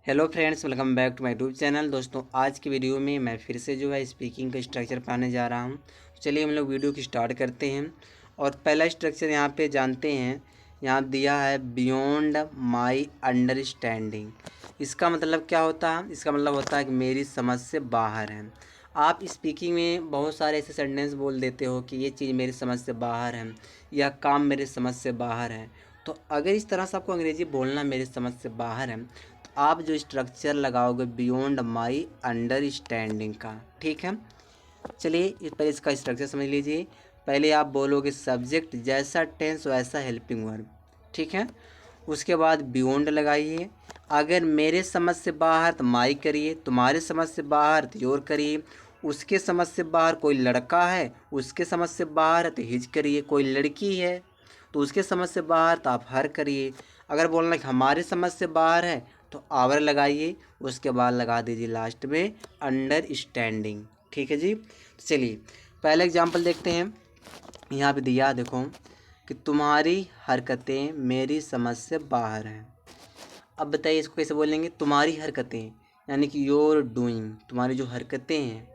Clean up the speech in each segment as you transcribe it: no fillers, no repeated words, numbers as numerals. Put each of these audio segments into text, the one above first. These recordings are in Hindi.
Hello friends, welcome back to my YouTube channel. दोस्तों, आज की वीडियो में मैं फिर से स्पीकिंग का स्ट्रक्चर पढ़ाने जा रहा हूं। चलिए हम लोग वीडियो की स्टार्ट करते हैं। और पहला स्ट्रक्चर यहाँ पे जानते हैं। यहाँ दिया है बियॉन्ड माई अंडरस्टैंडिंग। इसका मतलब क्या होता है? इसका मतलब होता है कि मेरी समझ से बाहर है। आप स्पीकिंग में बहुत सारे ऐसे सेंटेंस बोल देते हो कि ये चीज़ मेरी समझ से बाहर है, यह काम मेरी समझ से बाहर है। तो अगर इस तरह से आपको अंग्रेजी बोलना मेरी समझ से बाहर है, आप जो स्ट्रक्चर लगाओगे बियॉन्ड माई अंडरस्टैंडिंग का, ठीक है। चलिए पहले इसका स्ट्रक्चर समझ लीजिए। पहले आप बोलोगे सब्जेक्ट जैसा टेंस वैसा हेल्पिंग वर्ब, ठीक है। उसके बाद बियॉन्ड लगाइए। अगर मेरे समझ से बाहर तो माई करिए, तुम्हारे समझ से बाहर तो योर करिए, उसके समझ से बाहर कोई लड़का है, उसके समझ से बाहर है तो हिज करिए, कोई लड़की है तो उसके समझ से बाहर तो आप हर करिए। अगर बोलना कि हमारे समझ से बाहर है तो आवर लगाइए, उसके बाद लगा दीजिए लास्ट में अंडरस्टैंडिंग, ठीक है जी। तो चलिए पहले एग्जांपल देखते हैं। यहाँ पे दिया देखो कि तुम्हारी हरकतें मेरी समझ से बाहर हैं। अब बताइए इसको कैसे बोलेंगे? तुम्हारी हरकतें यानी कि योर डूइंग, तुम्हारी जो हरकतें हैं,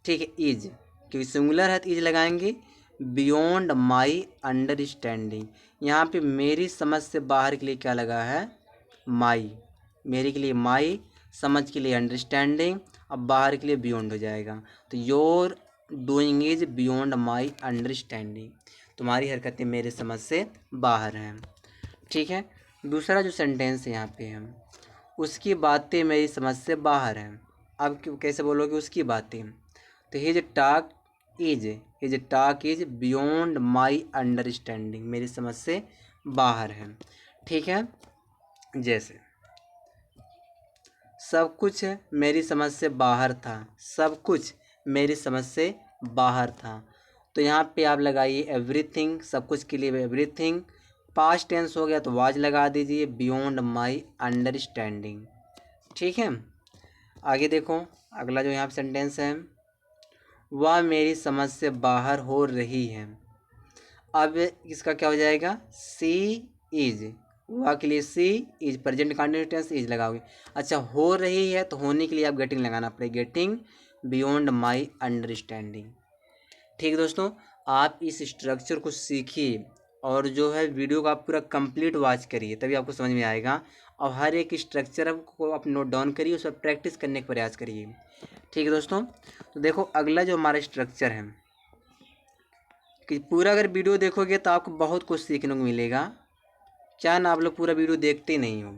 ठीक है। इज, क्योंकि सिंगुलर है तो इज लगाएंगे। बियॉन्ड माई अंडरस्टैंडिंग, यहाँ पे मेरी समझ से बाहर के लिए क्या लगा है? माई। मेरे के लिए माई, समझ के लिए अंडरस्टैंडिंग, अब बाहर के लिए बियॉन्ड हो जाएगा। तो your doing is beyond my understanding, तुम्हारी हरकतें मेरे समझ से बाहर हैं, ठीक है। दूसरा जो सेंटेंस है यहाँ पे है, उसकी बातें मेरी समझ से बाहर हैं। अब कैसे बोलोगे उसकी बातें? तो his talk is beyond my understanding, मेरी समझ से बाहर है, ठीक है। जैसे सब कुछ मेरी समझ से बाहर था, सब कुछ मेरी समझ से बाहर था। तो यहाँ पे आप लगाइए एवरीथिंग, सब कुछ के लिए एवरीथिंग। पास्ट टेंस हो गया तो वाज लगा दीजिए बियॉन्ड माई अंडरस्टैंडिंग, ठीक है। आगे देखो, अगला जो यहाँ पे सेंटेंस है, वह मेरी समझ से बाहर हो रही है। अब इसका क्या हो जाएगा? सी इज, वह के लिए सी इज प्रेजेंट कंटिन्यूस इज लगाओगे। अच्छा, हो रही है तो होने के लिए आप गेटिंग लगाना पड़ेगा, गेटिंग बियॉन्ड माई अंडरस्टैंडिंग, ठीक है। दोस्तों, आप इस स्ट्रक्चर को सीखिए और जो है वीडियो को आप पूरा कंप्लीट वॉच करिए, तभी आपको समझ में आएगा। और हर एक स्ट्रक्चर को आप नोट डाउन करिए, उस पर प्रैक्टिस करने का प्रयास करिए, ठीक है दोस्तों। तो देखो अगला जो हमारा स्ट्रक्चर है, कि पूरा अगर वीडियो देखोगे तो आपको बहुत कुछ सीखने को मिलेगा। क्या ना आप लोग पूरा वीडियो देखते नहीं हो,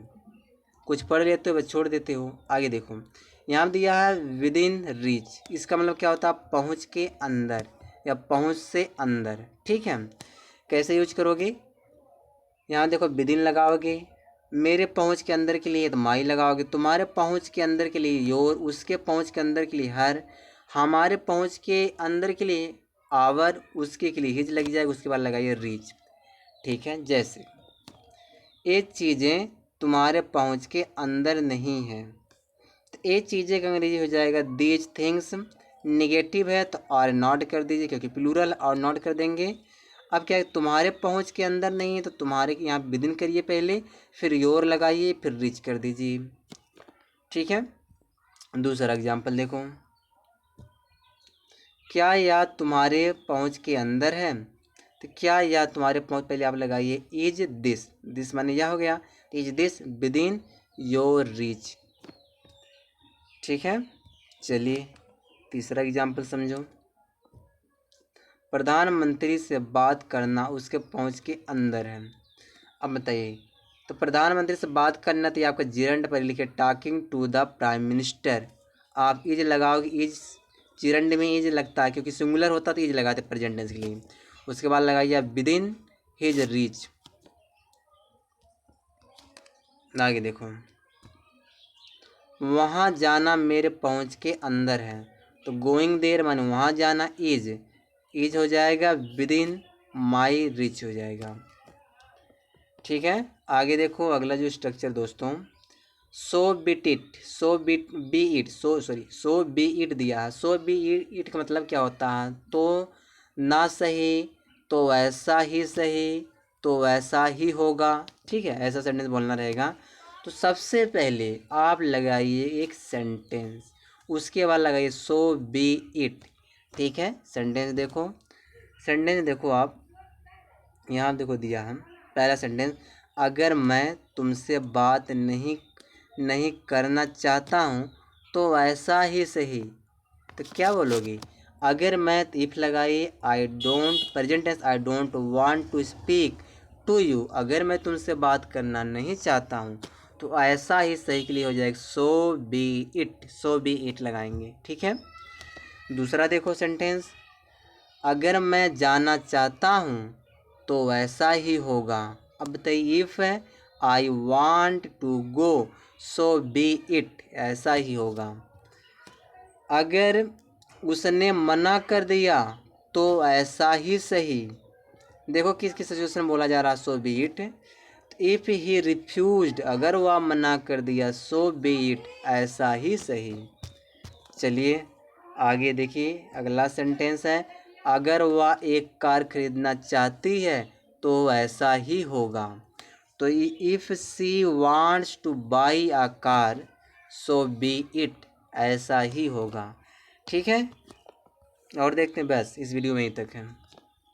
कुछ पढ़ लेते हो बस छोड़ देते हो। आगे देखो, यहाँ दिया है विद इन रीच। इसका मतलब क्या होता है? पहुँच के अंदर या पहुँच से अंदर, ठीक है। कैसे यूज करोगे? यहाँ देखो विद इन लगाओगे, मेरे पहुँच के अंदर के लिए तो माई लगाओगे, तुम्हारे पहुँच के अंदर के लिए योर, उसके पहुँच के अंदर के लिए हर, हमारे पहुँच के अंदर के लिए आवर, उसके के लिए हिज लग जाएगा, उसके बाद लगाइए रीच, ठीक है। जैसे ये चीज़ें तुम्हारे पहुँच के अंदर नहीं है, तो ये चीज़ें का अंग्रेजी हो जाएगा दीज थिंग्स। निगेटिव है तो आर नॉट कर दीजिए, क्योंकि प्लूरल और नॉट कर देंगे। अब क्या है? तुम्हारे पहुँच के अंदर नहीं है तो तुम्हारे यहाँ विदिन करिए पहले, फिर योर लगाइए, फिर रीच कर दीजिए, ठीक है। दूसरा एग्जाम्पल देखो, क्या यह तुम्हारे पहुँच के अंदर है? तो क्या यह तुम्हारे पहुँच, पहले आप लगाइए इज दिस, दिस माने यह हो गया, is this with in your reach, ठीक है। चलिए तीसरा एग्जाम्पल समझो, प्रधानमंत्री से बात करना उसके पहुँच के अंदर है। अब बताइए, तो प्रधानमंत्री से बात करना तो ये आपका जिरंड पर लिखे talking to the prime minister. आप इज लगाओगे, इज जिरंड में इज लगता है, क्योंकि सिंगुलर होता तो इज लगाते प्रेजेंट टेंस के लिए। उसके बाद लगाइए आप विद इन हिज रीच। आगे देखो, वहाँ जाना मेरे पहुँच के अंदर है, तो गोइंग देयर माने वहाँ जाना, इज हो जाएगा विद इन माई रीच हो जाएगा, ठीक है। आगे देखो अगला जो स्ट्रक्चर दोस्तों, so bit it, so bit be it, so be it दिया है। सो बी इट का मतलब क्या होता है? तो ना सही तो वैसा ही सही, तो वैसा ही होगा, ठीक है। ऐसा सेंटेंस बोलना रहेगा। तो सबसे पहले आप लगाइए एक सेंटेंस, उसके बाद लगाइए सो बी इट। ठीक है, सेंटेंस देखो आप यहाँ देखो दिया है पहला सेंटेंस, अगर मैं तुमसे बात नहीं करना चाहता हूँ तो ऐसा ही सही। तो क्या बोलोगे? अगर मैं इफ लगाइए I don't, present tense, I don't want to speak to you, अगर मैं तुमसे बात करना नहीं चाहता हूँ तो ऐसा ही सही के लिए हो जाएगा so be it, so be it लगाएंगे। ठीक है, दूसरा देखो सेंटेंस, अगर मैं जाना चाहता हूँ तो वैसा ही होगा। अब बताइए इफ है I want to go so be it, ऐसा ही होगा। अगर उसने मना कर दिया तो ऐसा ही सही। देखो किस किस सिचुएशन में बोला जा रहा है so be it. If he refused, अगर वह मना कर दिया सो बी इट, ऐसा ही सही। चलिए आगे देखिए, अगला सेंटेंस है, अगर वह एक कार खरीदना चाहती है तो ऐसा ही होगा। तो if C wants two by a car so be it, ऐसा ही होगा। ठीक है, और देखते हैं, बस इस वीडियो में ही तक है।